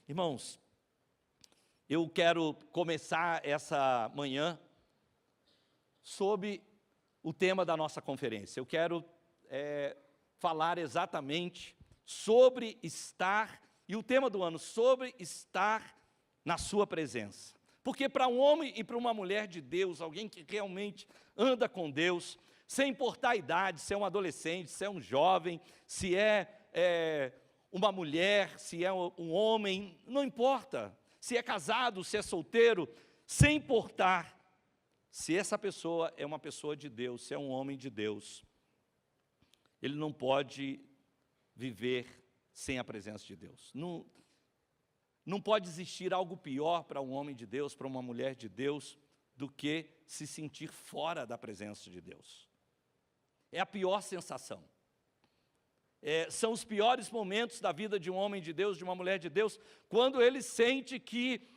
Irmãos, eu quero começar essa manhã sobre o tema da nossa conferência. Eu quero falar exatamente sobre estar, e o tema do ano, sobre estar na sua presença. Porque para um homem e para uma mulher de Deus, alguém que realmente anda com Deus, sem importar a idade, se é um adolescente, se é um jovem, se é uma mulher, se é um homem, não importa, se é casado, se é solteiro, sem importar se essa pessoa é uma pessoa de Deus, se é um homem de Deus, ele não pode viver sem a presença de Deus. Não pode existir algo pior para um homem de Deus, para uma mulher de Deus, do que se sentir fora da presença de Deus. É a pior sensação. São os piores momentos da vida de um homem de Deus, de uma mulher de Deus, quando ele sente que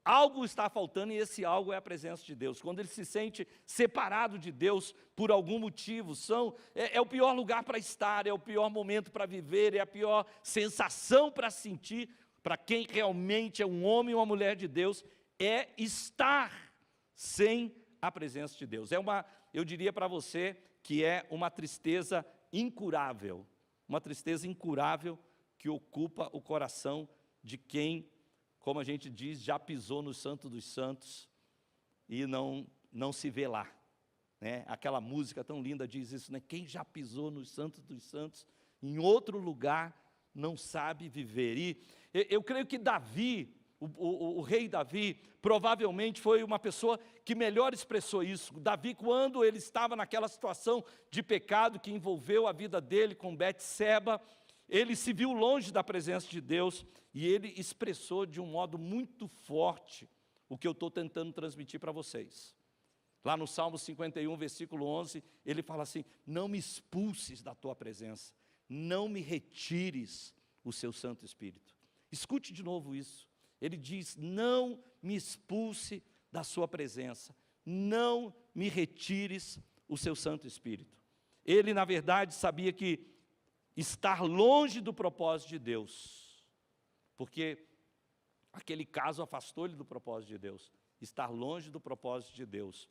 algo está faltando e esse algo é a presença de Deus. Quando ele se sente separado de Deus por algum motivo, é o pior lugar para estar, é o pior momento para viver, é a pior sensação para sentir, para quem realmente é um homem ou uma mulher de Deus, é estar sem a presença de Deus. Eu diria para você que é uma tristeza incurável que ocupa o coração de quem, como a gente diz, já pisou no Santo dos Santos e não se vê lá, né? Aquela música tão linda diz isso, né? Quem já pisou no Santo dos Santos, em outro lugar, não sabe viver. E eu creio que Davi, o rei Davi, provavelmente foi uma pessoa que melhor expressou isso. Davi, quando ele estava naquela situação de pecado que envolveu a vida dele com Betseba, ele se viu longe da presença de Deus e ele expressou de um modo muito forte o que eu estou tentando transmitir para vocês. Lá no Salmo 51, versículo 11, ele fala assim: não me expulses da tua presença, não me retires o seu Santo Espírito. Escute de novo isso. Ele diz: não me expulse da sua presença, não me retires o seu Santo Espírito. Ele, na verdade, sabia que estar longe do propósito de Deus, porque aquele caso afastou ele do propósito de Deus. Estar longe do propósito de Deus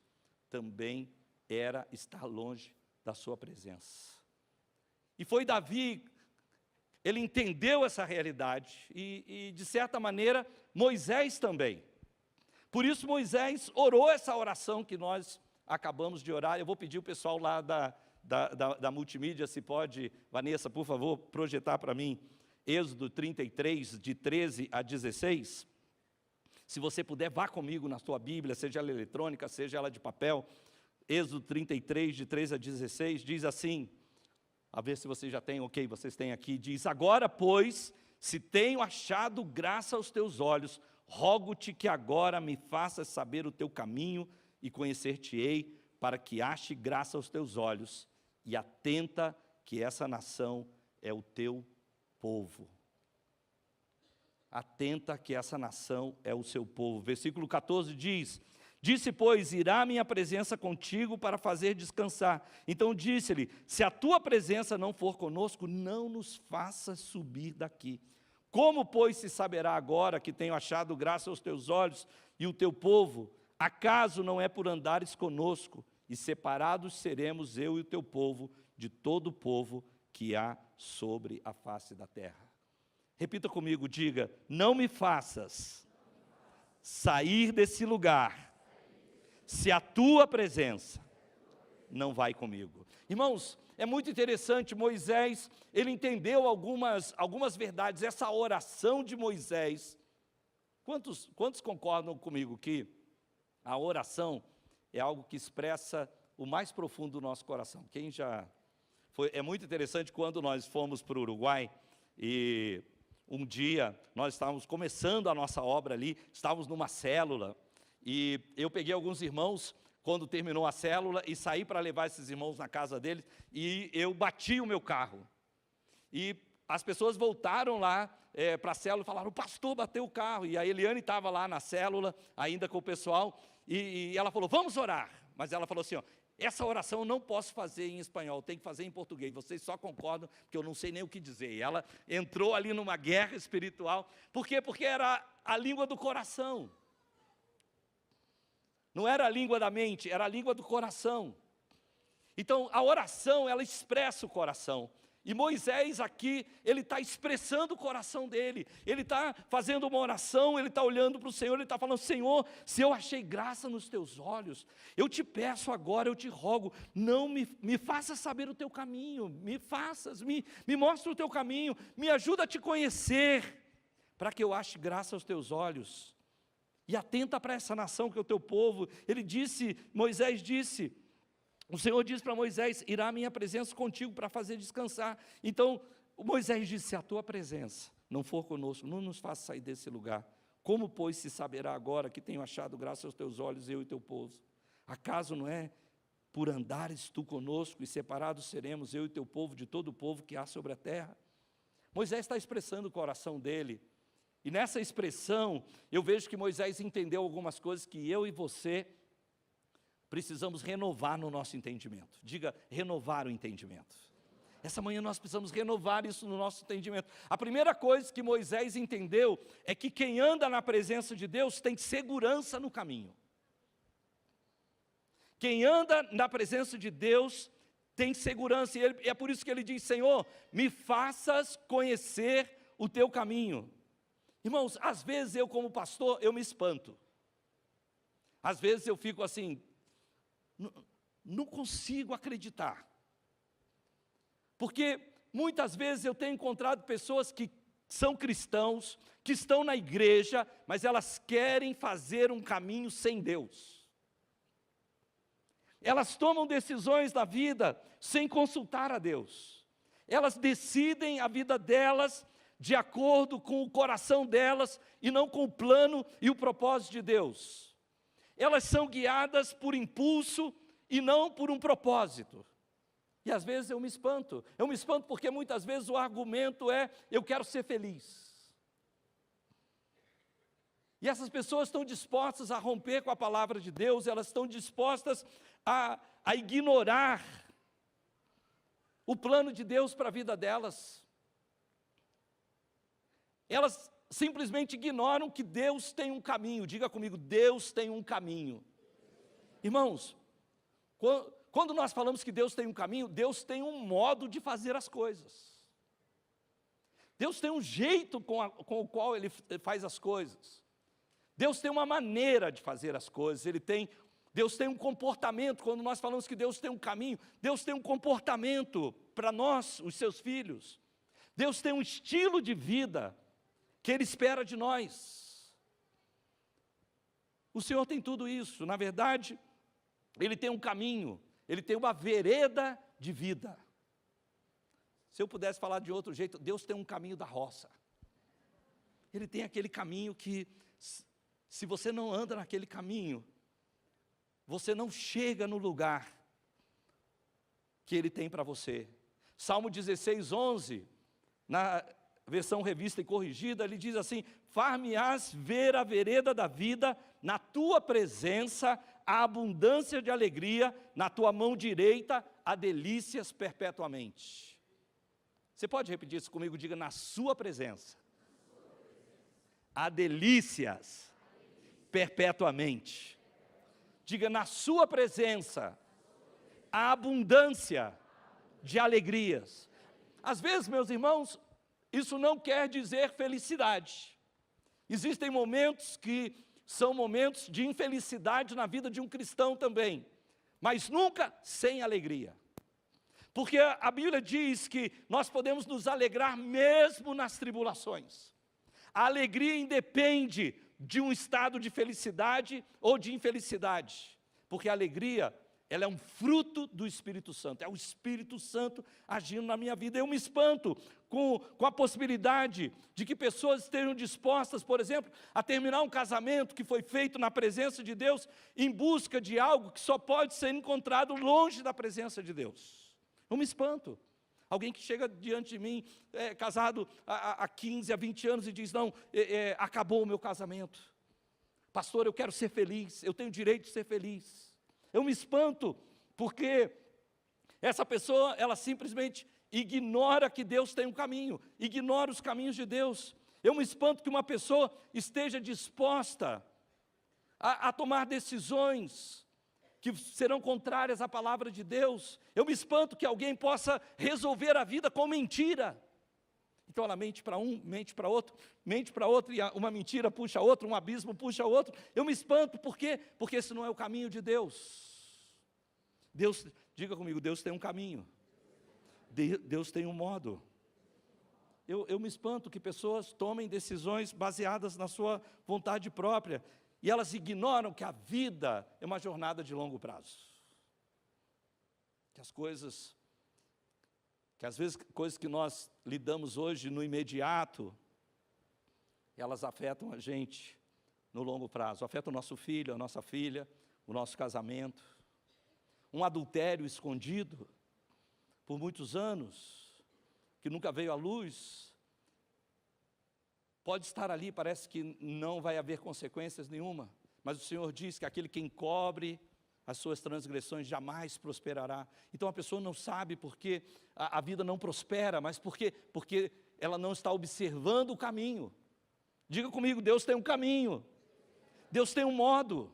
também era estar longe da sua presença. E foi Davi, ele entendeu essa realidade, e de certa maneira, Moisés também. Por isso Moisés orou essa oração que nós acabamos de orar. Eu vou pedir o pessoal lá da multimídia, se pode, Vanessa, por favor, projetar para mim, Êxodo 33, de 13 a 16. Se você puder, vá comigo na sua Bíblia, seja ela eletrônica, seja ela de papel. Êxodo 33, de 13 a 16, diz assim, a ver se vocês já têm, ok, vocês têm aqui, diz: agora, pois, se tenho achado graça aos teus olhos, rogo-te que agora me faças saber o teu caminho e conhecer-te-ei, para que ache graça aos teus olhos, e atenta que essa nação é o teu povo. Atenta que essa nação é o seu povo. Versículo 14 diz: disse, pois, irá a minha presença contigo para fazer descansar. Então disse-lhe: se a tua presença não for conosco, não nos faças subir daqui. Como, pois, se saberá agora que tenho achado graça aos teus olhos e o teu povo? Acaso não é por andares conosco, e separados seremos eu e o teu povo de todo o povo que há sobre a face da terra. Repita comigo, diga: não me faças sair desse lugar, se a tua presença não vai comigo. Irmãos, é muito interessante, Moisés, ele entendeu algumas verdades. Essa oração de Moisés, quantos concordam comigo que a oração é algo que expressa o mais profundo do nosso coração? Quem já foi? É muito interessante quando nós fomos para o Uruguai, e um dia nós estávamos começando a nossa obra ali, estávamos numa célula, e eu peguei alguns irmãos quando terminou a célula e saí para levar esses irmãos na casa deles, e eu bati o meu carro. E as pessoas voltaram lá para a célula e falaram: o pastor bateu o carro. E a Eliane estava lá na célula, ainda com o pessoal, e ela falou: vamos orar. Mas ela falou assim, ó: essa oração eu não posso fazer em espanhol, tem que fazer em português. Vocês só concordam, porque eu não sei nem o que dizer. E ela entrou ali numa guerra espiritual. Por quê? Porque era a língua do coração. Não era a língua da mente, era a língua do coração. Então, a oração, ela expressa o coração. E Moisés aqui, ele está expressando o coração dele. Ele está fazendo uma oração, ele está olhando para o Senhor, ele está falando: Senhor, se eu achei graça nos teus olhos, eu te peço agora, eu te rogo, não me faça saber o teu caminho, me mostra o teu caminho, me ajuda a te conhecer, para que eu ache graça aos teus olhos. E atenta para essa nação que é o teu povo. Moisés disse, o Senhor disse para Moisés: irá a minha presença contigo para fazer descansar. Então, Moisés disse: se a tua presença não for conosco, não nos faça sair desse lugar. Como, pois, se saberá agora que tenho achado graça aos teus olhos, eu e teu povo? Acaso não é por andares tu conosco, e separados seremos eu e teu povo de todo o povo que há sobre a terra? Moisés está expressando o coração dele. E nessa expressão, eu vejo que Moisés entendeu algumas coisas que eu e você precisamos renovar no nosso entendimento. Diga, renovar o entendimento. Essa manhã nós precisamos renovar isso no nosso entendimento. A primeira coisa que Moisés entendeu é que quem anda na presença de Deus tem segurança no caminho. Quem anda na presença de Deus tem segurança. E é por isso que ele diz: Senhor, me faças conhecer o teu caminho. Irmãos, às vezes eu como pastor, eu me espanto. Às vezes eu fico assim, não consigo acreditar. Porque muitas vezes eu tenho encontrado pessoas que são cristãos, que estão na igreja, mas elas querem fazer um caminho sem Deus. Elas tomam decisões na vida sem consultar a Deus. Elas decidem a vida delas de acordo com o coração delas e não com o plano e o propósito de Deus. Elas são guiadas por impulso e não por um propósito. E às vezes eu me espanto porque muitas vezes o argumento é: eu quero ser feliz. E essas pessoas estão dispostas a romper com a palavra de Deus, elas estão dispostas a ignorar o plano de Deus para a vida delas. Elas simplesmente ignoram que Deus tem um caminho. Diga comigo: Deus tem um caminho. Irmãos, quando nós falamos que Deus tem um caminho, Deus tem um modo de fazer as coisas. Deus tem um jeito com o qual Ele faz as coisas. Deus tem uma maneira de fazer as coisas. Deus tem um comportamento. Quando nós falamos que Deus tem um caminho, Deus tem um comportamento para nós, os seus filhos. Deus tem um estilo de vida que Ele espera de nós. O Senhor tem tudo isso. Na verdade, Ele tem um caminho, Ele tem uma vereda de vida. Se eu pudesse falar de outro jeito, Deus tem um caminho da roça. Ele tem aquele caminho que, se você não anda naquele caminho, você não chega no lugar que Ele tem para você. Salmo 16, 11, na versão revista e corrigida, ele diz assim: far-me-ás ver a vereda da vida, na tua presença a abundância de alegria, na tua mão direita há delícias perpetuamente. Você pode repetir isso comigo? Diga: na sua presença há delícias perpetuamente. Diga: na sua presença há abundância de alegrias. Às vezes, meus irmãos, isso não quer dizer felicidade. Existem momentos que são momentos de infelicidade na vida de um cristão também, mas nunca sem alegria. Porque a Bíblia diz que nós podemos nos alegrar mesmo nas tribulações. A alegria independe de um estado de felicidade ou de infelicidade, porque a alegria, ela é um fruto do Espírito Santo, é o Espírito Santo agindo na minha vida. Eu me espanto com a possibilidade de que pessoas estejam dispostas, por exemplo, a terminar um casamento que foi feito na presença de Deus, em busca de algo que só pode ser encontrado longe da presença de Deus. Eu me espanto. Alguém que chega diante de mim, casado há 15, há 20 anos, e diz: não, acabou o meu casamento. Pastor, eu quero ser feliz, eu tenho direito de ser feliz. Eu me espanto Porque essa pessoa, ela simplesmente ignora que Deus tem um caminho, ignora os caminhos de Deus. Eu me espanto que uma pessoa esteja disposta a tomar decisões que serão contrárias à palavra de Deus. Eu me espanto que alguém possa resolver a vida com mentira. Então ela mente para um, mente para outro, e uma mentira puxa a outra, um abismo puxa outro. Eu me espanto, por quê? Porque esse não é o caminho de Deus. Deus, diga comigo, Deus tem um caminho. Deus tem um modo. Eu me espanto que pessoas tomem decisões baseadas na sua vontade própria, e elas ignoram que a vida é uma jornada de longo prazo. Que às vezes coisas que nós lidamos hoje no imediato, elas afetam a gente no longo prazo, afetam o nosso filho, a nossa filha, o nosso casamento. Um adultério escondido por muitos anos, que nunca veio à luz, pode estar ali, parece que não vai haver consequências nenhuma, mas o Senhor diz que aquele que encobre as suas transgressões jamais prosperará. Então a pessoa não sabe porque a vida não prospera, mas porque ela não está observando o caminho. Diga comigo, Deus tem um caminho, Deus tem um modo.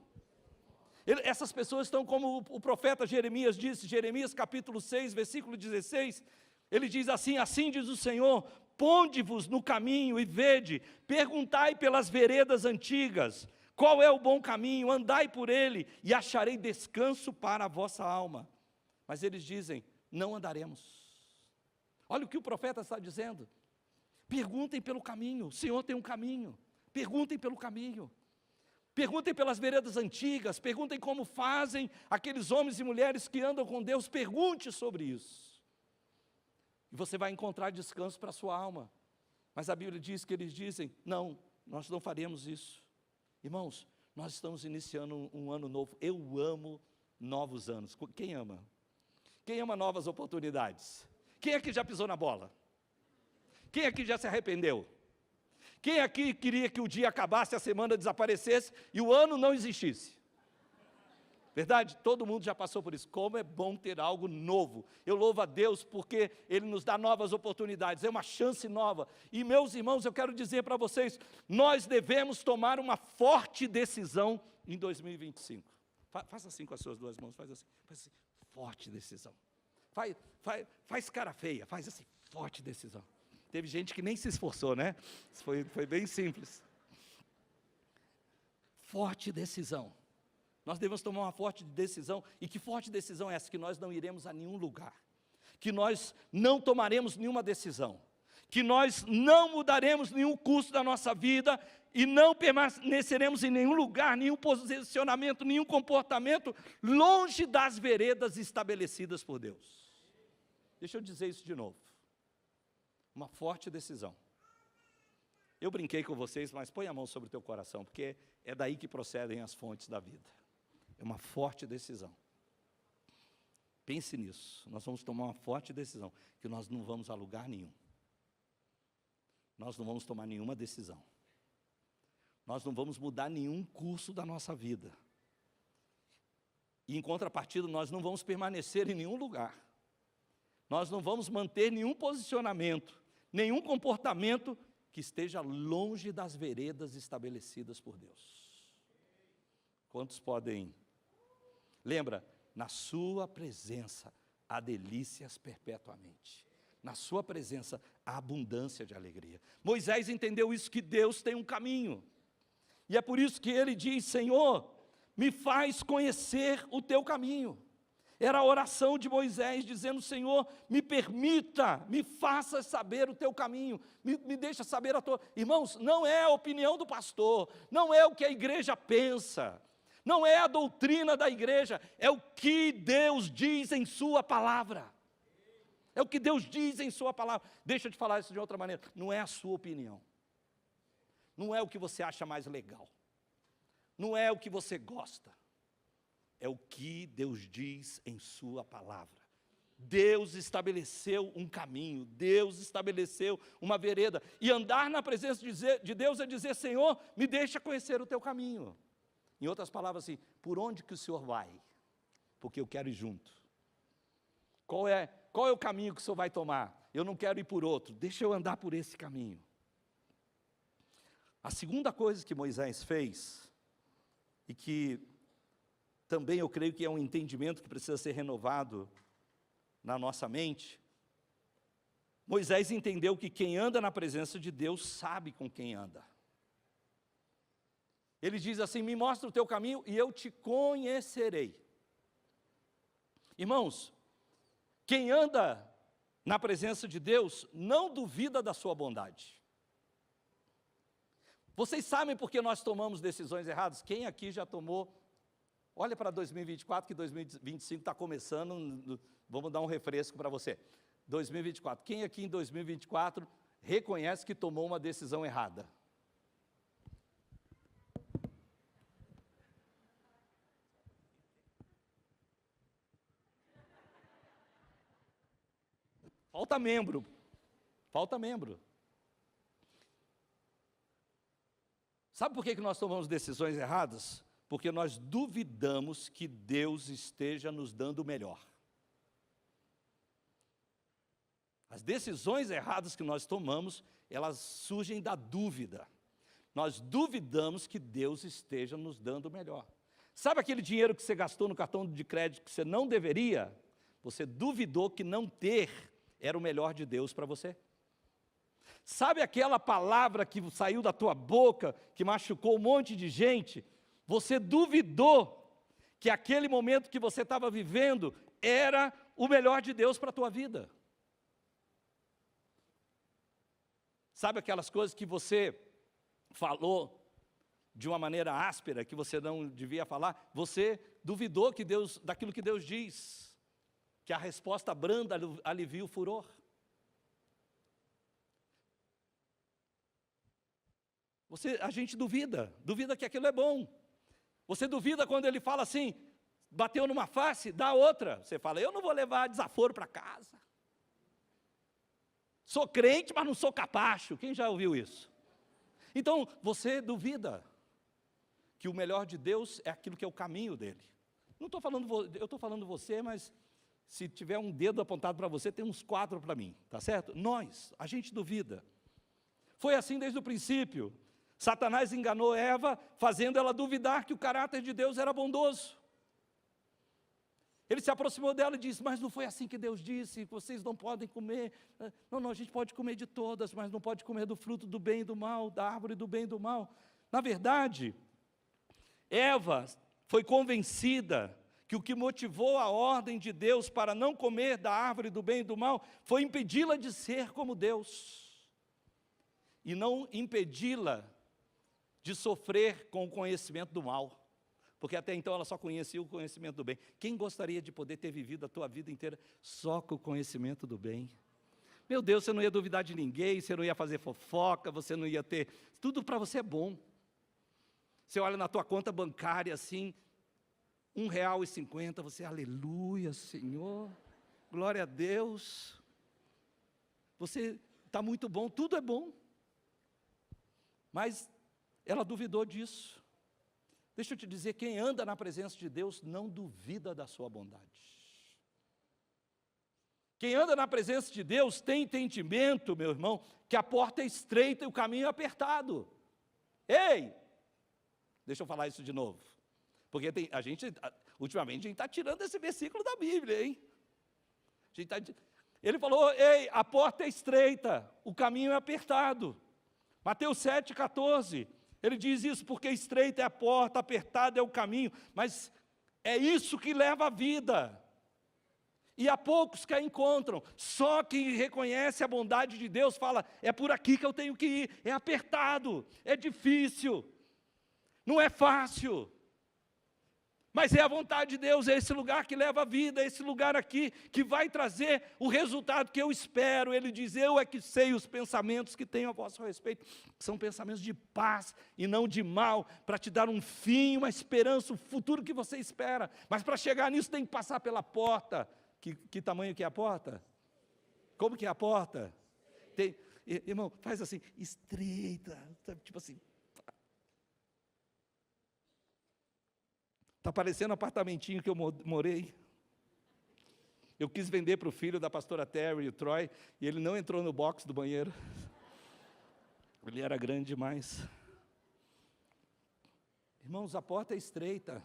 Essas pessoas estão como o profeta Jeremias disse, Jeremias capítulo 6, versículo 16, ele diz assim: assim diz o Senhor, ponde-vos no caminho e vede, perguntai pelas veredas antigas, qual é o bom caminho, andai por ele, e acharei descanso para a vossa alma. Mas eles dizem, não andaremos. Olha o que o profeta está dizendo, perguntem pelo caminho, o Senhor tem um caminho, perguntem pelo caminho. Perguntem pelas veredas antigas, perguntem como fazem aqueles homens e mulheres que andam com Deus, pergunte sobre isso. E você vai encontrar descanso para a sua alma. Mas a Bíblia diz que eles dizem, não, nós não faremos isso. Irmãos, nós estamos iniciando um ano novo, eu amo novos anos. Quem ama? Quem ama novas oportunidades? Quem aqui já pisou na bola? Quem aqui já se arrependeu? Quem aqui queria que o dia acabasse, a semana desaparecesse e o ano não existisse? Verdade? Todo mundo já passou por isso. Como é bom ter algo novo. Eu louvo a Deus porque Ele nos dá novas oportunidades, é uma chance nova. E meus irmãos, eu quero dizer para vocês, nós devemos tomar uma forte decisão em 2025. Faça assim com as suas duas mãos, faz assim, forte decisão. Faz cara feia, faz assim, forte decisão. Teve gente que nem se esforçou, né? Foi bem simples. Forte decisão. Nós devemos tomar uma forte decisão. E que forte decisão é essa? Que nós não iremos a nenhum lugar. Que nós não tomaremos nenhuma decisão. Que nós não mudaremos nenhum curso da nossa vida. E não permaneceremos em nenhum lugar, nenhum posicionamento, nenhum comportamento longe das veredas estabelecidas por Deus. Deixa eu dizer isso de novo. Uma forte decisão. Eu brinquei com vocês, mas põe a mão sobre o teu coração, porque é daí que procedem as fontes da vida. É uma forte decisão. Pense nisso, nós vamos tomar uma forte decisão, que nós não vamos a lugar nenhum. Nós não vamos tomar nenhuma decisão. Nós não vamos mudar nenhum curso da nossa vida. E em contrapartida, nós não vamos permanecer em nenhum lugar. Nós não vamos manter nenhum posicionamento, nenhum comportamento que esteja longe das veredas estabelecidas por Deus. Quantos podem? Lembra, na sua presença há delícias perpetuamente. Na sua presença há abundância de alegria. Moisés entendeu isso, que Deus tem um caminho. E é por isso que ele diz, Senhor, me faz conhecer o teu caminho. Era a oração de Moisés, dizendo, Senhor, me permita, me faça saber o teu caminho, me deixa saber a tua... Irmãos, não é a opinião do pastor, não é o que a igreja pensa, não é a doutrina da igreja, é o que Deus diz em sua palavra. É o que Deus diz em sua palavra. Deixa eu te falar isso de outra maneira, não é a sua opinião, não é o que você acha mais legal, não é o que você gosta. É o que Deus diz em sua palavra. Deus estabeleceu um caminho, Deus estabeleceu uma vereda. E andar na presença de Deus é dizer, Senhor, me deixa conhecer o teu caminho. Em outras palavras assim, por onde que o Senhor vai? porque eu quero ir junto. Qual é o caminho que o Senhor vai tomar? Eu não quero ir por outro, deixa eu andar por esse caminho. A segunda coisa que Moisés fez, e que também eu creio que é um entendimento que precisa ser renovado na nossa mente, Moisés entendeu que quem anda na presença de Deus sabe com quem anda. Ele diz assim: me mostra o teu caminho e eu te conhecerei. Irmãos, quem anda na presença de Deus não duvida da sua bondade. Vocês sabem por que nós tomamos decisões erradas? Quem aqui já tomou? Olha para 2024, que 2025 está começando, vamos dar um refresco para você. 2024, quem aqui em 2024 reconhece que tomou uma decisão errada? Falta membro, falta membro. Sabe por que nós tomamos decisões erradas? Porque nós duvidamos que Deus esteja nos dando o melhor. As decisões erradas que nós tomamos, elas surgem da dúvida. Nós duvidamos que Deus esteja nos dando o melhor. Sabe aquele dinheiro que você gastou no cartão de crédito que você não deveria? Você duvidou que não ter era o melhor de Deus para você. Sabe aquela palavra que saiu da tua boca, que machucou um monte de gente? Você duvidou que aquele momento que você estava vivendo era o melhor de Deus para a tua vida. Sabe aquelas coisas que você falou de uma maneira áspera, que você não devia falar? Você duvidou que daquilo que Deus diz, que a resposta branda alivia o furor. A gente duvida que aquilo é bom. Você duvida quando ele fala assim, bateu numa face, dá outra. Você fala, eu não vou levar desaforo para casa. Sou crente, mas não sou capacho. Quem já ouviu isso? Então, você duvida que o melhor de Deus é aquilo que é o caminho dele. Não estou falando, eu estou falando você, mas se tiver um dedo apontado para você, tem uns 4 para mim, tá certo? A gente duvida. Foi assim desde o princípio. Satanás enganou Eva, fazendo ela duvidar que o caráter de Deus era bondoso. Ele se aproximou dela e disse, mas não foi assim que Deus disse, vocês não podem comer. Não, a gente pode comer de todas, mas não pode comer do fruto do bem e do mal, da árvore do bem e do mal. Na verdade, Eva foi convencida que o que motivou a ordem de Deus para não comer da árvore do bem e do mal foi impedi-la de ser como Deus. E não impedi-la de sofrer com o conhecimento do mal. Porque até então ela só conhecia o conhecimento do bem. Quem gostaria de poder ter vivido a tua vida inteira só com o conhecimento do bem? Meu Deus, você não ia duvidar de ninguém, você não ia fazer fofoca, você não ia ter... Tudo para você é bom. Você olha na tua conta bancária assim, R$1,50, você, aleluia, Senhor, glória a Deus. Você está muito bom, tudo é bom. Mas ela duvidou disso. Deixa eu te dizer, quem anda na presença de Deus não duvida da sua bondade. Quem anda na presença de Deus tem entendimento, meu irmão, que a porta é estreita e o caminho é apertado. Ei! Deixa eu falar isso de novo. Porque ultimamente, a gente está tirando esse versículo da Bíblia, hein? Ele falou, ei, a porta é estreita, o caminho é apertado. Mateus 7,14. Ele diz isso porque estreita é a porta, apertado é o caminho, mas é isso que leva à vida. E há poucos que a encontram. Só quem reconhece a bondade de Deus fala, é por aqui que eu tenho que ir. É apertado, é difícil, não é fácil. Mas é a vontade de Deus, é esse lugar que leva a vida, é esse lugar aqui que vai trazer o resultado que eu espero. Ele diz, eu é que sei os pensamentos que tenho a vosso respeito. São pensamentos de paz e não de mal, para te dar um fim, uma esperança, o futuro que você espera. Mas para chegar nisso tem que passar pela porta. Que tamanho que é a porta? Como que é a porta? Irmão, faz assim, estreita, tipo assim. Está parecendo o apartamentinho que eu morei. Eu quis vender para o filho da pastora Terry, o Troy, e ele não entrou no box do banheiro. Ele era grande demais. Irmãos, a porta é estreita,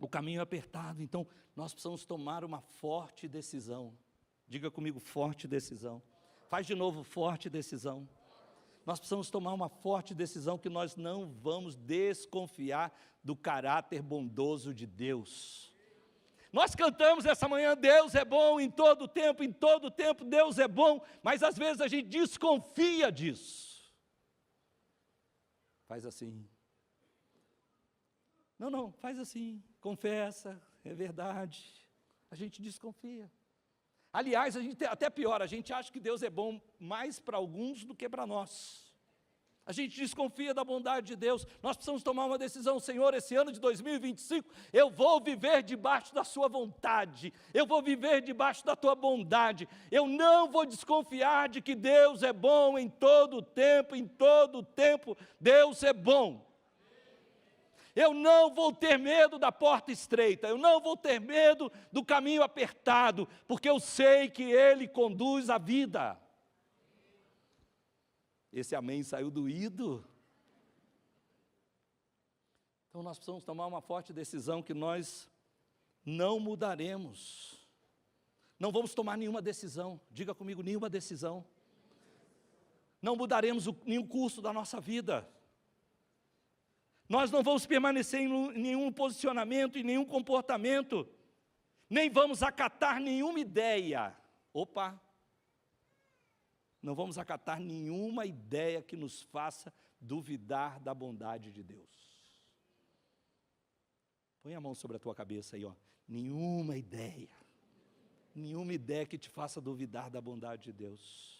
o caminho é apertado, então nós precisamos tomar uma forte decisão. Diga comigo, forte decisão. Faz de novo, forte decisão. Nós precisamos tomar uma forte decisão que nós não vamos desconfiar do caráter bondoso de Deus. Nós cantamos essa manhã, Deus é bom em todo tempo Deus é bom, mas às vezes a gente desconfia disso. Faz assim. Não, faz assim, confessa, é verdade. A gente desconfia. Aliás, a gente até pior, a gente acha que Deus é bom mais para alguns do que para nós. A gente desconfia da bondade de Deus. Nós precisamos tomar uma decisão, Senhor, esse ano de 2025, eu vou viver debaixo da sua vontade, eu vou viver debaixo da tua bondade, eu não vou desconfiar de que Deus é bom em todo tempo Deus é bom. Eu não vou ter medo da porta estreita, eu não vou ter medo do caminho apertado, porque eu sei que Ele conduz a vida. Esse amém saiu doído. Então nós precisamos tomar uma forte decisão que nós não mudaremos. Não vamos tomar nenhuma decisão, diga comigo, nenhuma decisão. Não mudaremos nenhum curso da nossa vida. Nós não vamos permanecer em nenhum posicionamento, em nenhum comportamento, nem vamos acatar nenhuma ideia. Não vamos acatar nenhuma ideia que nos faça duvidar da bondade de Deus. Põe a mão sobre a tua cabeça aí, ó. Nenhuma ideia que te faça duvidar da bondade de Deus.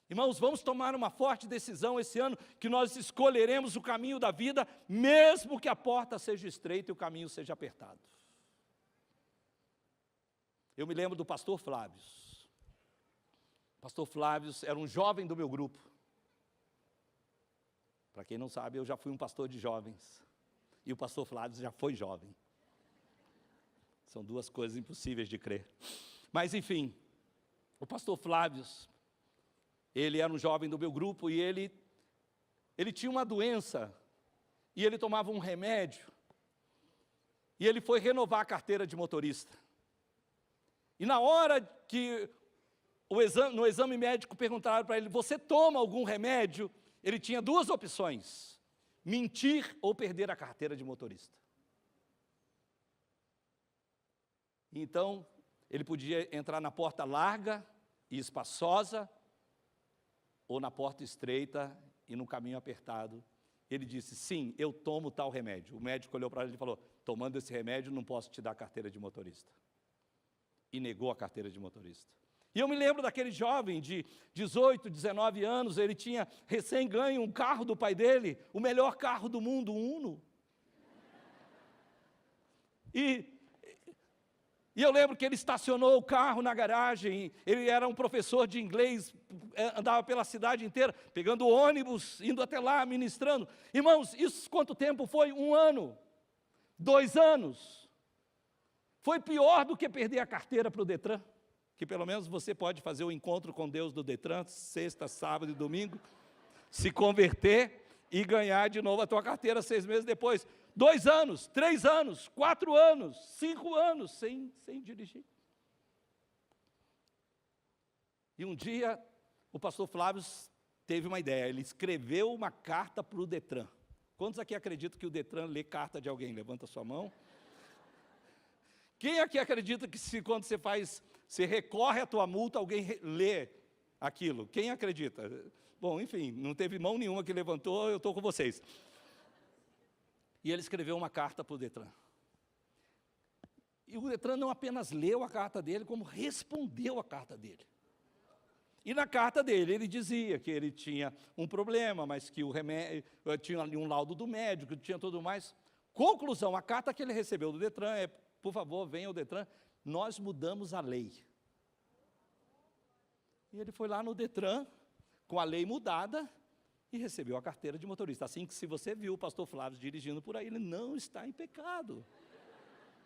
Irmãos, vamos tomar uma forte decisão esse ano, que nós escolheremos o caminho da vida, mesmo que a porta seja estreita e o caminho seja apertado. Eu me lembro do pastor Flávio. O pastor Flávio era um jovem do meu grupo. Para quem não sabe, eu já fui um pastor de jovens. E o pastor Flávio já foi jovem. São duas coisas impossíveis de crer. Mas enfim, o pastor Flávio, ele era um jovem do meu grupo e ele tinha uma doença, e ele tomava um remédio, e ele foi renovar a carteira de motorista. E na hora que no exame médico perguntaram para ele, você toma algum remédio? Ele tinha duas opções, mentir ou perder a carteira de motorista. Então, ele podia entrar na porta larga e espaçosa, ou na porta estreita e no caminho apertado. Ele disse, sim, eu tomo tal remédio. O médico olhou para ele e falou, tomando esse remédio, não posso te dar a carteira de motorista. E negou a carteira de motorista. E eu me lembro daquele jovem de 18, 19 anos, ele tinha recém ganho um carro do pai dele, o melhor carro do mundo, um Uno. E eu lembro que ele estacionou o carro na garagem, ele era um professor de inglês, andava pela cidade inteira, pegando ônibus, indo até lá, ministrando. Irmãos, isso quanto tempo foi? 1 ano, 2 anos. Foi pior do que perder a carteira para o Detran, que pelo menos você pode fazer o encontro com Deus do Detran, sexta, sábado e domingo, se converter e ganhar de novo a tua carteira 6 meses depois. 2 anos, 3 anos, 4 anos, 5 anos sem dirigir. E um dia, o pastor Flávio teve uma ideia, ele escreveu uma carta para o Detran. Quantos aqui acreditam que o Detran lê carta de alguém? Levanta a sua mão. Quem aqui acredita que quando você recorre à tua multa, alguém lê aquilo? Quem acredita? Bom, enfim, não teve mão nenhuma que levantou, eu estou com vocês. E ele escreveu uma carta para o Detran. E o Detran não apenas leu a carta dele, como respondeu a carta dele. E na carta dele, ele dizia que ele tinha um problema, mas que o remédio, tinha ali um laudo do médico, tinha tudo mais. Conclusão, a carta que ele recebeu do Detran é, por favor, venha ao Detran, nós mudamos a lei. E ele foi lá no Detran, com a lei mudada, e recebeu a carteira de motorista. Assim que se você viu o pastor Flávio dirigindo por aí, ele não está em pecado.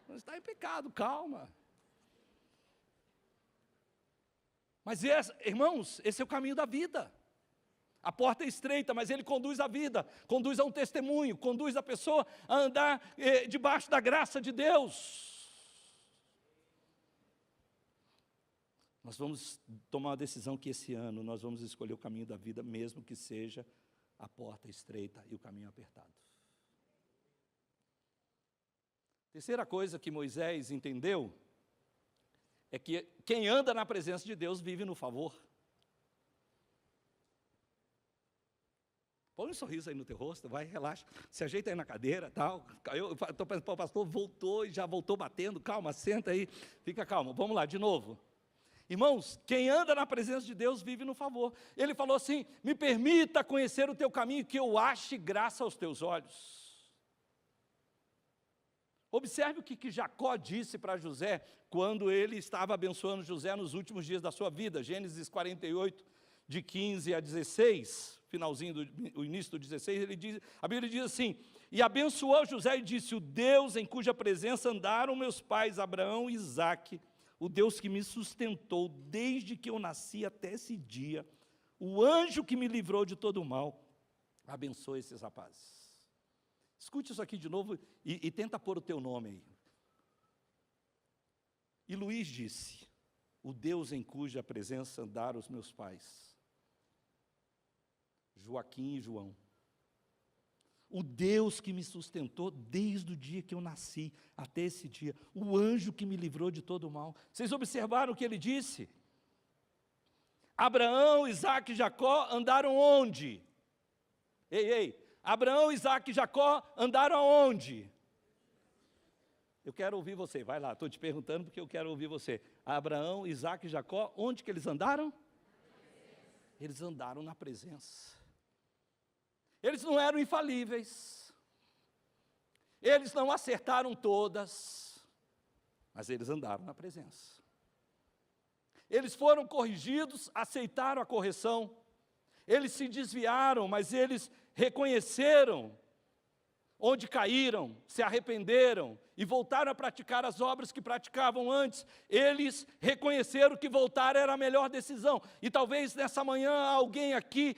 Não está em pecado, calma. Mas, irmãos, esse é o caminho da vida. A porta é estreita, mas ele conduz a vida, conduz a um testemunho, conduz a pessoa a andar debaixo da graça de Deus. Nós vamos tomar uma decisão que esse ano nós vamos escolher o caminho da vida, mesmo que seja a porta estreita e o caminho apertado. Terceira coisa que Moisés entendeu é que quem anda na presença de Deus vive no favor. Põe um sorriso aí no teu rosto, vai, relaxa, se ajeita aí na cadeira, tal. Eu estou pensando, o pastor voltou e já voltou batendo, calma, senta aí, fica calmo. Vamos lá, de novo. Irmãos, quem anda na presença de Deus vive no favor. Ele falou assim, me permita conhecer o teu caminho, que eu ache graça aos teus olhos. Observe o que Jacó disse para José, quando ele estava abençoando José nos últimos dias da sua vida. Gênesis 48, de 15 a 16, finalzinho o início do 16, a Bíblia diz assim, e abençoou José e disse, o Deus em cuja presença andaram meus pais Abraão e Isaque, o Deus que me sustentou desde que eu nasci até esse dia, o anjo que me livrou de todo o mal, abençoe esses rapazes. Escute isso aqui de novo e tenta pôr o teu nome aí. E Luiz disse, o Deus em cuja presença andaram os meus pais, Joaquim e João, o Deus que me sustentou desde o dia que eu nasci até esse dia, o anjo que me livrou de todo o mal. Vocês observaram o que ele disse? Abraão, Isaque e Jacó andaram onde? Ei, Abraão, Isaque e Jacó andaram aonde? Eu quero ouvir você, vai lá, estou te perguntando porque eu quero ouvir você. Abraão, Isaque e Jacó, onde que eles andaram? Eles andaram na presença. Eles não eram infalíveis, eles não acertaram todas, mas eles andaram na presença. Eles foram corrigidos, aceitaram a correção, eles se desviaram, mas eles reconheceram onde caíram, se arrependeram e voltaram a praticar as obras que praticavam antes. Eles reconheceram que voltar era a melhor decisão. E talvez nessa manhã alguém aqui,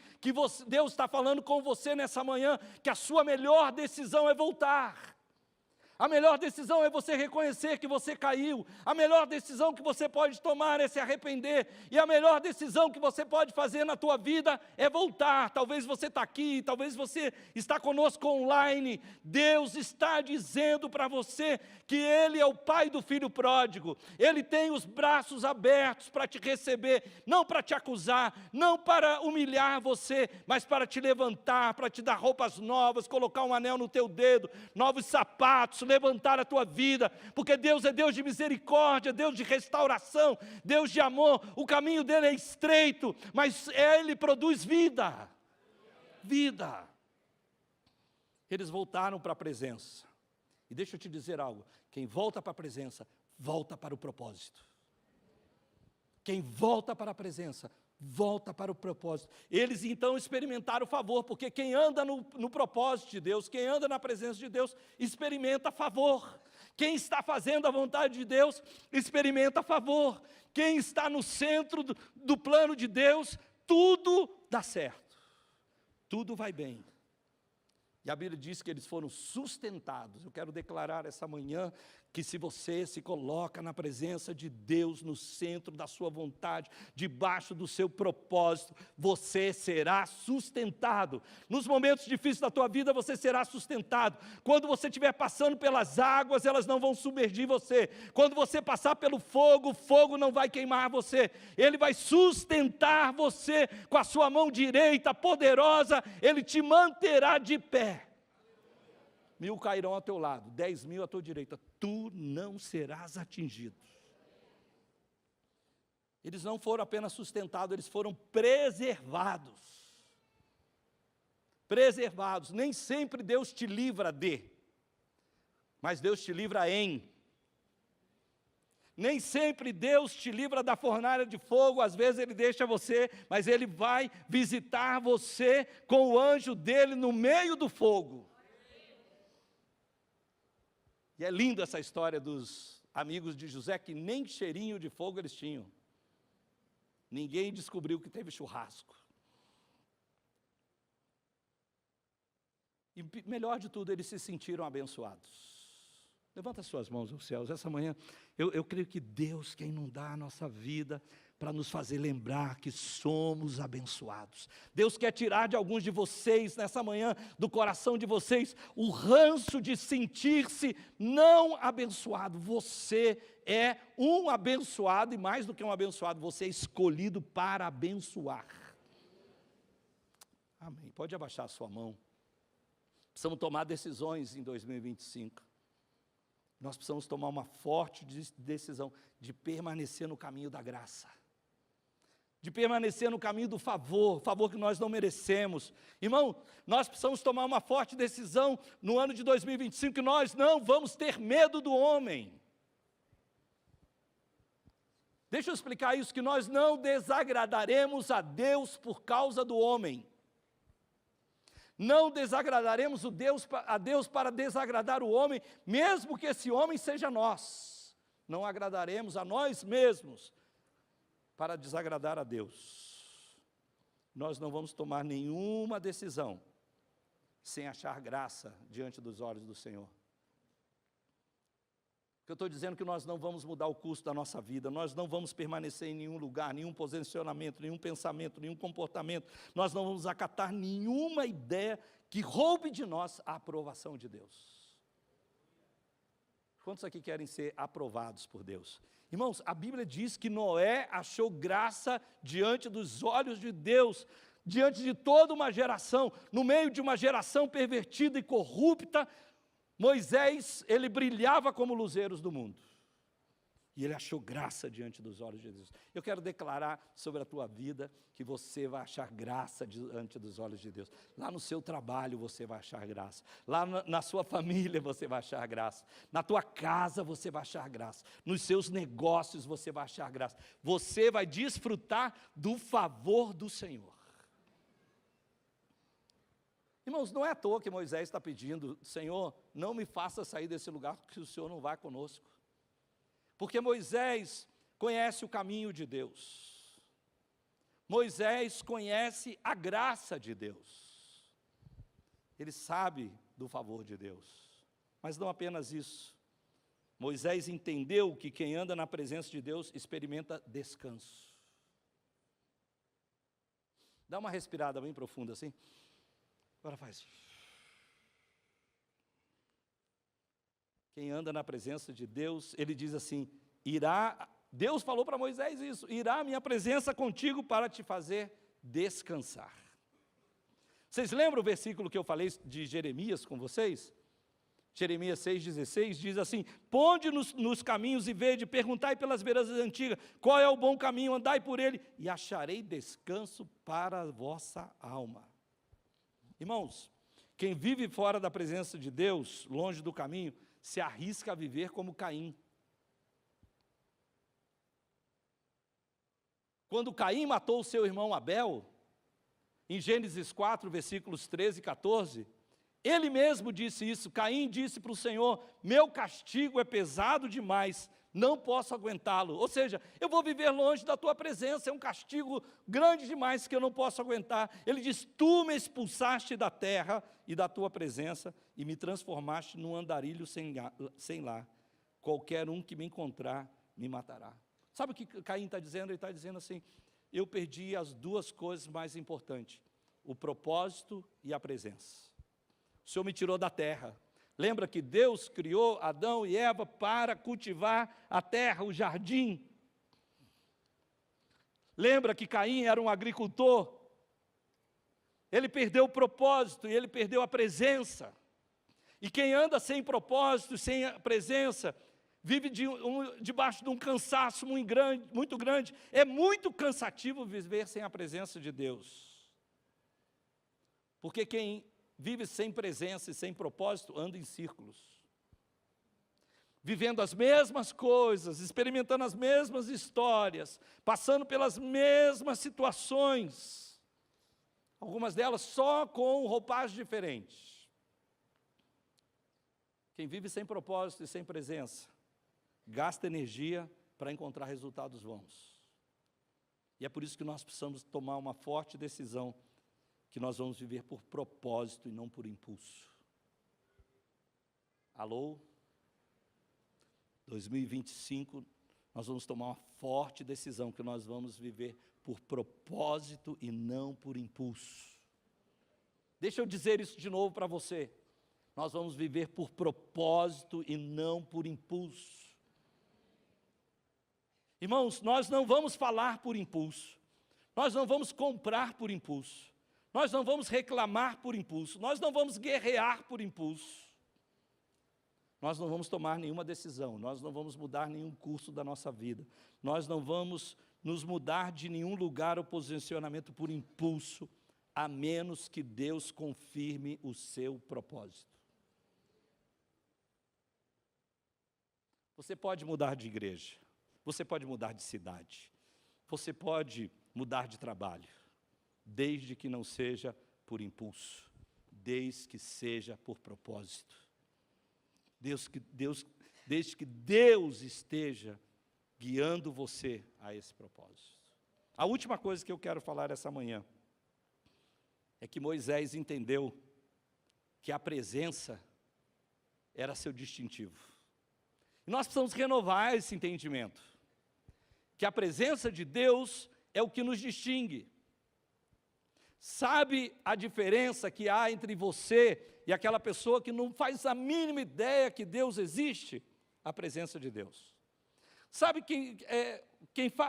Deus está falando com você nessa manhã, que a sua melhor decisão é voltar. A melhor decisão é você reconhecer que você caiu. A melhor decisão que você pode tomar é se arrepender. E a melhor decisão que você pode fazer na tua vida é voltar. Talvez você está aqui, talvez você está conosco online. Deus está dizendo para você que Ele é o Pai do filho pródigo. Ele tem os braços abertos para te receber, não para te acusar, não para humilhar você, mas para te levantar, para te dar roupas novas, colocar um anel no teu dedo, novos sapatos, levantar a tua vida, porque Deus é Deus de misericórdia, Deus de restauração, Deus de amor. O caminho dele é estreito, mas ele produz vida. Vida. Eles voltaram para a presença. E deixa eu te dizer algo, quem volta para a presença, volta para o propósito. Quem volta para a presença, volta para o propósito. Eles então experimentaram o favor, porque quem anda no propósito de Deus, quem anda na presença de Deus, experimenta favor. Quem está fazendo a vontade de Deus, experimenta favor. Quem está no centro do plano de Deus, tudo dá certo. Tudo vai bem. E a Bíblia diz que eles foram sustentados. Eu quero declarar essa manhã que se você se coloca na presença de Deus, no centro da sua vontade, debaixo do seu propósito, você será sustentado. Nos momentos difíceis da tua vida, você será sustentado. Quando você estiver passando pelas águas, elas não vão submergir você. Quando você passar pelo fogo, o fogo não vai queimar você. Ele vai sustentar você com a sua mão direita poderosa, Ele te manterá de pé. 1000 cairão ao teu lado, 10.000 à tua direita, tu não serás atingido. Eles não foram apenas sustentados, eles foram preservados. Preservados. Nem sempre Deus te livra de, mas Deus te livra em. Nem sempre Deus te livra da fornalha de fogo, às vezes Ele deixa você, mas Ele vai visitar você com o anjo dele no meio do fogo. E é linda essa história dos amigos de José, que nem cheirinho de fogo eles tinham. Ninguém descobriu que teve churrasco. E melhor de tudo, eles se sentiram abençoados. Levanta as suas mãos aos céus. Essa manhã, eu creio que Deus quer inundar a nossa vida para nos fazer lembrar que somos abençoados. Deus quer tirar de alguns de vocês, nessa manhã, do coração de vocês, o ranço de sentir-se não abençoado. Você é um abençoado, e mais do que um abençoado, você é escolhido para abençoar. Amém. Pode abaixar a sua mão. Precisamos tomar decisões em 2025. Nós precisamos tomar uma forte decisão de permanecer no caminho da graça, de permanecer no caminho do favor que nós não merecemos. Irmão, nós precisamos tomar uma forte decisão no ano de 2025, que nós não vamos ter medo do homem. Deixa eu explicar isso, que nós não desagradaremos a Deus por causa do homem. Não desagradaremos a Deus para desagradar o homem, mesmo que esse homem seja nós. Não agradaremos a nós mesmos para desagradar a Deus. Nós não vamos tomar nenhuma decisão sem achar graça diante dos olhos do Senhor. Eu estou dizendo que nós não vamos mudar o curso da nossa vida, nós não vamos permanecer em nenhum lugar, nenhum posicionamento, nenhum pensamento, nenhum comportamento, nós não vamos acatar nenhuma ideia que roube de nós a aprovação de Deus. Quantos aqui querem ser aprovados por Deus? Irmãos, a Bíblia diz que Noé achou graça diante dos olhos de Deus, diante de toda uma geração, no meio de uma geração pervertida e corrupta. Moisés, ele brilhava como luzeiros do mundo, e ele achou graça diante dos olhos de Deus. Eu quero declarar sobre a tua vida, que você vai achar graça diante dos olhos de Deus. Lá no seu trabalho você vai achar graça, lá na sua família você vai achar graça, na tua casa você vai achar graça, nos seus negócios você vai achar graça, você vai desfrutar do favor do Senhor. Irmãos, não é à toa que Moisés está pedindo: Senhor, não me faça sair desse lugar, porque o Senhor não vai conosco. Porque Moisés conhece o caminho de Deus. Moisés conhece a graça de Deus. Ele sabe do favor de Deus. Mas não apenas isso. Moisés entendeu que quem anda na presença de Deus experimenta descanso. Dá uma respirada bem profunda assim. Agora faz. Quem anda na presença de Deus, ele diz assim: Deus falou para Moisés isso: irá a minha presença contigo para te fazer descansar. Vocês lembram o versículo que eu falei de Jeremias com vocês? Jeremias 6,16 diz assim: ponde nos caminhos e vede, perguntai pelas beiras antigas, qual é o bom caminho, andai por ele, e acharei descanso para a vossa alma. Irmãos, quem vive fora da presença de Deus, longe do caminho, se arrisca a viver como Caim. Quando Caim matou o seu irmão Abel, em Gênesis 4, versículos 13 e 14, ele mesmo disse isso. Caim disse para o Senhor: meu castigo é pesado demais, não posso aguentá-lo. Ou seja, eu vou viver longe da tua presença, é um castigo grande demais que eu não posso aguentar. Ele diz: tu me expulsaste da terra e da tua presença, e me transformaste num andarilho sem lar. Qualquer um que me encontrar, me matará. Sabe o que Caim está dizendo? Ele está dizendo assim: eu perdi as duas coisas mais importantes, o propósito e a presença. O Senhor me tirou da terra. Lembra que Deus criou Adão e Eva para cultivar a terra, o jardim. Lembra que Caim era um agricultor. Ele perdeu o propósito e ele perdeu a presença. E quem anda sem propósito, sem a presença, vive debaixo de um cansaço muito grande. É muito cansativo viver sem a presença de Deus. Porque quem vive sem presença e sem propósito anda em círculos. vivendo as mesmas coisas, experimentando as mesmas histórias, passando pelas mesmas situações, algumas delas só com roupagem diferente. Quem vive sem propósito e sem presença, gasta energia para encontrar resultados vãos. E é por isso que nós precisamos tomar uma forte decisão, que nós vamos viver por propósito e não por impulso. Alô? 2025, nós vamos tomar uma forte decisão, que nós vamos viver por propósito e não por impulso. Deixa eu dizer isso de novo para você. Nós vamos viver por propósito e não por impulso. Irmãos, nós não vamos falar por impulso, nós não vamos comprar por impulso, nós não vamos reclamar por impulso, nós não vamos guerrear por impulso, nós não vamos tomar nenhuma decisão, nós não vamos mudar nenhum curso da nossa vida, nós não vamos nos mudar de nenhum lugar ou posicionamento por impulso, a menos que Deus confirme o seu propósito. Você pode mudar de igreja, você pode mudar de cidade, você pode mudar de trabalho, desde que não seja por impulso, desde que seja por propósito. Desde que Deus esteja guiando você a esse propósito. A última coisa que eu quero falar essa manhã é que Moisés entendeu que a presença era seu distintivo. E nós precisamos renovar esse entendimento, que a presença de Deus é o que nos distingue. Sabe a diferença que há entre você e aquela pessoa que não faz a mínima ideia que Deus existe? A presença de Deus. Sabe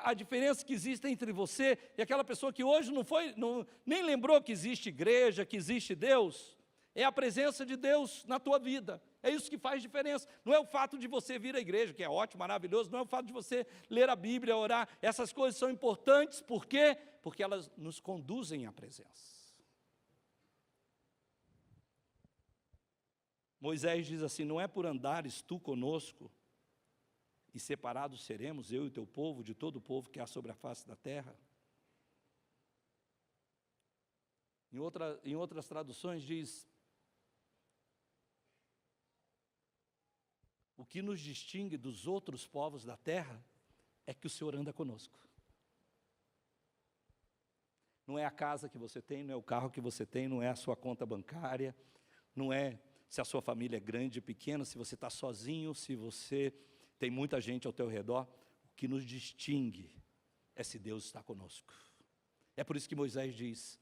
a diferença que existe entre você e aquela pessoa que hoje nem lembrou que existe igreja, que existe Deus? É a presença de Deus na tua vida. É isso que faz diferença. Não é o fato de você vir à igreja, que é ótimo, maravilhoso. Não é o fato de você ler a Bíblia, orar. Essas coisas são importantes. Por quê? Porque elas nos conduzem à presença. Moisés diz assim: não é por andares tu conosco, e separados seremos, eu e o teu povo, de todo o povo que há sobre a face da terra. Em outras traduções diz: o que nos distingue dos outros povos da terra é que o Senhor anda conosco. Não é a casa que você tem, não é o carro que você tem, não é a sua conta bancária, não é se a sua família é grande ou pequena, se você está sozinho, se você tem muita gente ao teu redor. O que nos distingue é se Deus está conosco. É por isso que Moisés diz: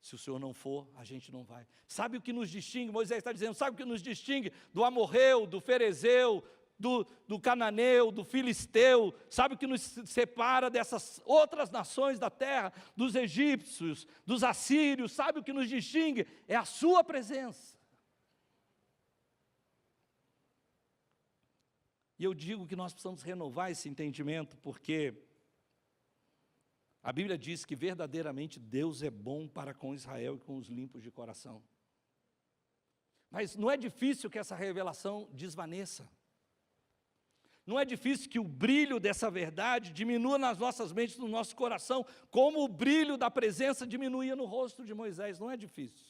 se o Senhor não for, a gente não vai. Sabe o que nos distingue? Moisés está dizendo, sabe o que nos distingue do amorreu, do ferezeu, do cananeu, do filisteu? Sabe o que nos separa dessas outras nações da terra, dos egípcios, dos assírios? Sabe o que nos distingue? É a sua presença. E eu digo que nós precisamos renovar esse entendimento, porque a Bíblia diz que verdadeiramente Deus é bom para com Israel e com os limpos de coração. Mas não é difícil que essa revelação desvaneça. Não é difícil que o brilho dessa verdade diminua nas nossas mentes, no nosso coração, como o brilho da presença diminuía no rosto de Moisés. Não é difícil.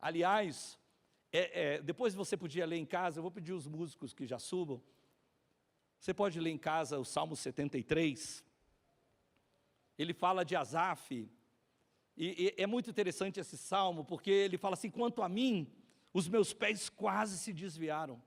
Aliás, depois você podia ler em casa, eu vou pedir os músicos que já subam. Você pode ler em casa o Salmo 73. Ele fala de Asaf, e é muito interessante esse salmo, porque ele fala assim: quanto a mim, os meus pés quase se desviaram,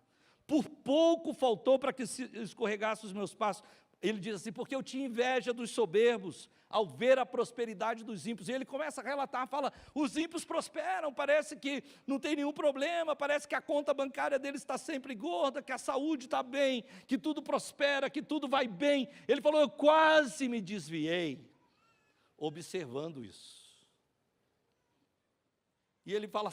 por pouco faltou para que escorregasse os meus passos. Ele diz assim: porque eu tinha inveja dos soberbos, ao ver a prosperidade dos ímpios. E ele começa a relatar, fala: os ímpios prosperam, parece que não tem nenhum problema, parece que a conta bancária deles está sempre gorda, que a saúde está bem, que tudo prospera, que tudo vai bem. Ele falou: eu quase me desviei, observando isso. E ele fala,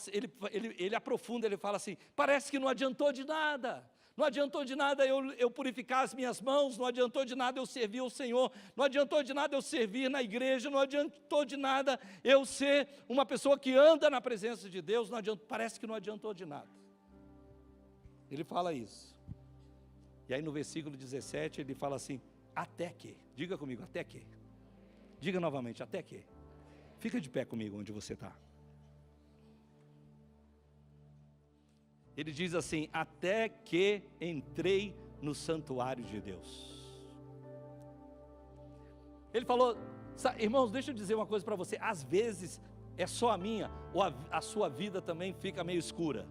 ele aprofunda, ele fala assim: parece que não adiantou de nada. Não adiantou de nada eu purificar as minhas mãos, não adiantou de nada eu servir ao Senhor, não adiantou de nada eu servir na igreja, não adiantou de nada eu ser uma pessoa que anda na presença de Deus, parece que não adiantou de nada. Ele fala isso. E aí no versículo 17 ele fala assim, até que, diga comigo, até que. Diga novamente, até que. Fica de pé comigo onde você está. Ele diz assim, até que entrei no santuário de Deus. Ele falou, irmãos, deixa eu dizer uma coisa para você, às vezes é só a minha, ou a sua vida também fica meio escura.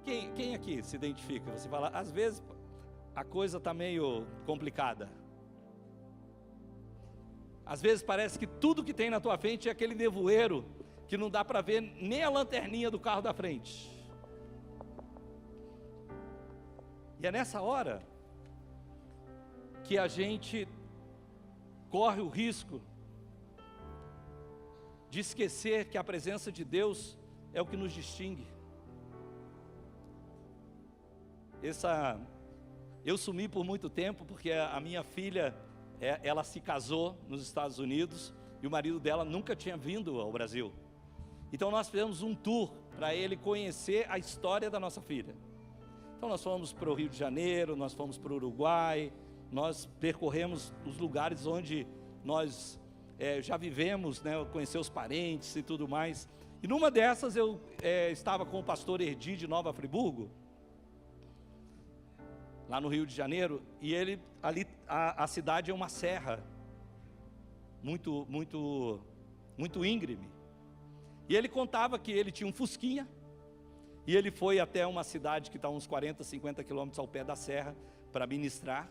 Quem aqui se identifica? Você fala, às vezes a coisa está meio complicada. Às vezes parece que tudo que tem na tua frente é aquele nevoeiro, que não dá para ver nem a lanterninha do carro da frente. E é nessa hora que a gente corre o risco de esquecer que a presença de Deus é o que nos distingue. Eu sumi por muito tempo, porque a minha filha, ela se casou nos Estados Unidos, e o marido dela nunca tinha vindo ao Brasil. Então nós fizemos um tour, para ele conhecer a história da nossa filha. Então nós fomos para o Rio de Janeiro, nós fomos para o Uruguai, nós percorremos os lugares onde nós já vivemos, né, conhecer os parentes e tudo mais. E numa dessas eu estava com o pastor Erdi de Nova Friburgo, lá no Rio de Janeiro, e ele, ali, a cidade é uma serra, muito íngreme, e ele contava que ele tinha um fusquinha, e ele foi até uma cidade que está uns 40, 50 quilômetros ao pé da serra, para ministrar,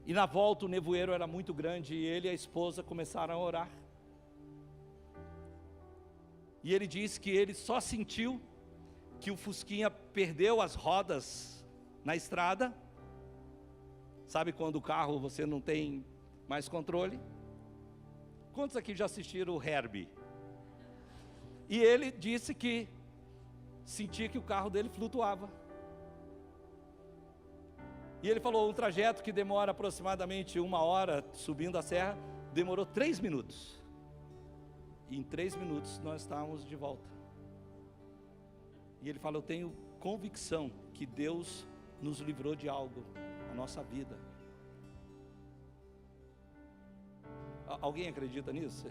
e na volta o nevoeiro era muito grande, e ele e a esposa começaram a orar, e ele disse que ele só sentiu que o fusquinha perdeu as rodas na estrada. Sabe quando o carro você não tem mais controle? Quantos aqui já assistiram o Herbie? E ele disse que sentia que o carro dele flutuava. E ele falou, um trajeto que demora aproximadamente 1 hora subindo a serra, demorou 3 minutos. E em 3 minutos nós estávamos de volta. E ele falou, eu tenho convicção que Deus nos livrou de algo na nossa vida. Alguém acredita nisso?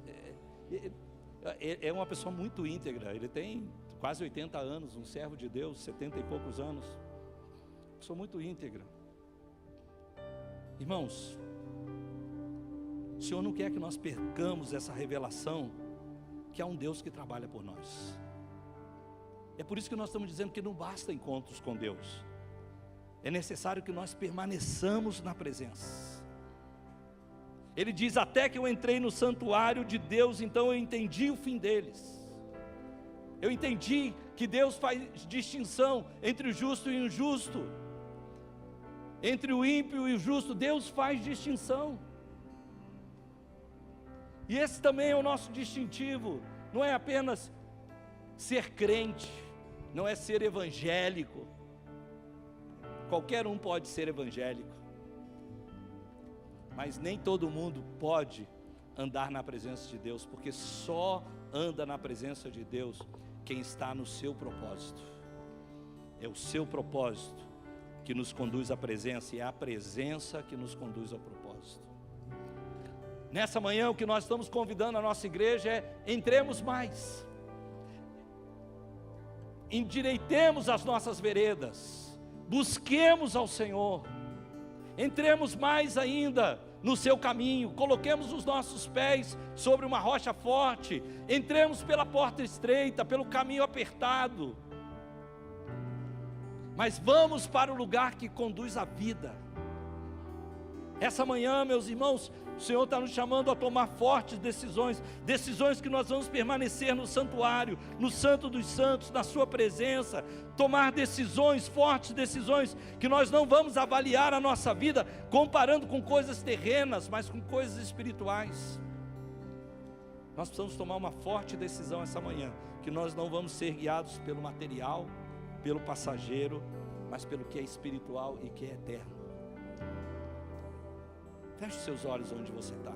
É uma pessoa muito íntegra, ele tem quase 80 anos, um servo de Deus, 70 e poucos anos, pessoa muito íntegra. Irmãos, o Senhor não quer que nós percamos essa revelação, que há um Deus que trabalha por nós. É por isso que nós estamos dizendo que não basta encontros com Deus, é necessário que nós permaneçamos na presença. Ele diz, até que eu entrei no santuário de Deus, então eu entendi o fim deles. Eu entendi que Deus faz distinção entre o justo e o injusto, entre o ímpio e o justo. Deus faz distinção. E esse também é o nosso distintivo. Não é apenas ser crente, não é ser evangélico. Qualquer um pode ser evangélico, mas nem todo mundo pode andar na presença de Deus, porque só anda na presença de Deus quem está no seu propósito. É o seu propósito que nos conduz à presença, e é a presença que nos conduz ao propósito. Nessa manhã o que nós estamos convidando a nossa igreja é, entremos mais, endireitemos as nossas veredas, busquemos ao Senhor, entremos mais ainda no seu caminho, coloquemos os nossos pés sobre uma rocha forte, entremos pela porta estreita, pelo caminho apertado, mas vamos para o lugar que conduz à vida. Essa manhã, meus irmãos, o Senhor está nos chamando a tomar fortes decisões, decisões que nós vamos permanecer no santuário, no Santo dos Santos, na sua presença, tomar decisões, fortes decisões, que nós não vamos avaliar a nossa vida comparando com coisas terrenas, mas com coisas espirituais. Nós precisamos tomar uma forte decisão essa manhã, que nós não vamos ser guiados pelo material, pelo passageiro, mas pelo que é espiritual e que é eterno. Feche seus olhos onde você está.